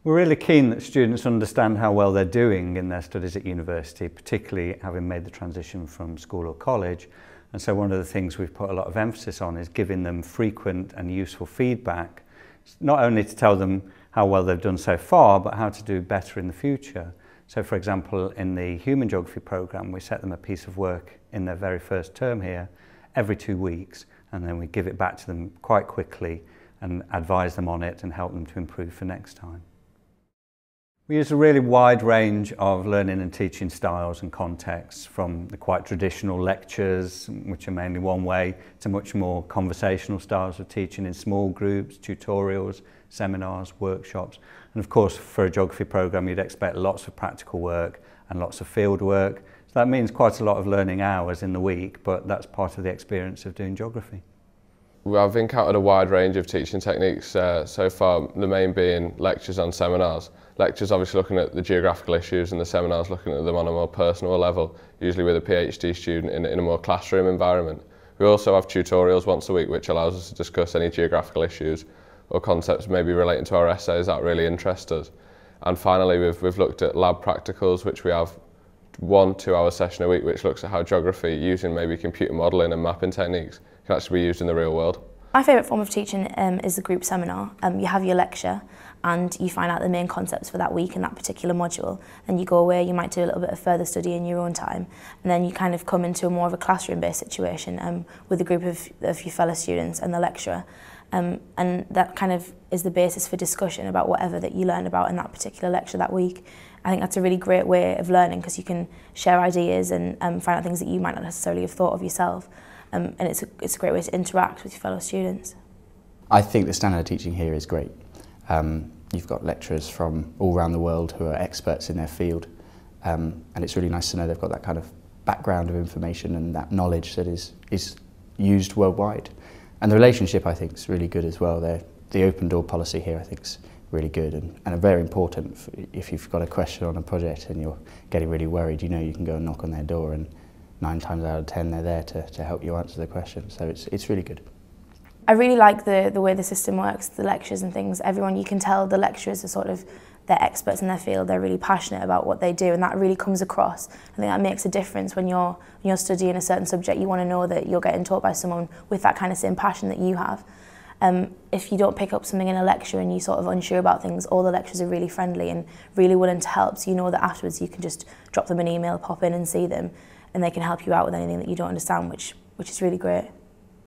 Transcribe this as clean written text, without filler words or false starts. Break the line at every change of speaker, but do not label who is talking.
We're really keen that students understand how well they're doing in their studies at university, particularly having made the transition from school or college. And so one of the things we've put a lot of emphasis on is giving them frequent and useful feedback, not only to tell them how well they've done so far, but how to do better in the future. So for example, in the human geography programme, we set them a piece of work in their very first term here every 2 weeks, and then we give it back to them quite quickly and advise them on it and help them to improve for next time. We use a really wide range of learning and teaching styles and contexts, from the quite traditional lectures, which are mainly one way, to much more conversational styles of teaching in small groups, tutorials, seminars, workshops. And of course, for a geography programme, you'd expect lots of practical work and lots of field work. So that means quite a lot of learning hours in the week, but that's part of the experience of doing geography.
I've encountered a wide range of teaching techniques so far, the main being lectures and seminars. Lectures obviously looking at the geographical issues, and the seminars looking at them on a more personal level, usually with a PhD student in a more classroom environment. We also have tutorials once a week, which allows us to discuss any geographical issues or concepts maybe relating to our essays that really interest us. And finally, we've looked at lab practicals, which we have 1 2-hour session a week, which looks at how geography, using maybe computer modelling and mapping techniques, can actually be used in the real world.
My favourite form of teaching is the group seminar. You have your lecture and you find out the main concepts for that week in that particular module, and you go away, you might do a little bit of further study in your own time, and then you kind of come into more of a classroom-based situation with a group of your fellow students and the lecturer. And that kind of is the basis for discussion about whatever that you learned about in that particular lecture that week. I think that's a really great way of learning, because you can share ideas and find out things that you might not necessarily have thought of yourself. And it's a great way to interact with your fellow students.
I think the standard of teaching here is great. You've got lecturers from all around the world who are experts in their field, and it's really nice to know they've got that kind of background of information and that knowledge that is used worldwide. And the relationship, I think, is really good as well. The open door policy here, I think, is really good and very important. If you've got a question on a project and you're getting really worried, you know you can go and knock on their door, and 9 times out of 10 they're there to help you answer the question. So it's really good.
I really like the way the system works, the lectures and things. Everyone, you can tell the lecturers are they're experts in their field, they're really passionate about what they do, and that really comes across. I think that makes a difference when you're studying a certain subject. You want to know that you're getting taught by someone with that kind of same passion that you have. If you don't pick up something in a lecture and you're sort of unsure about things, all the lecturers are really friendly and really willing to help, so you know that afterwards you can just drop them an email, pop in and see them, and they can help you out with anything that you don't understand, which is really great.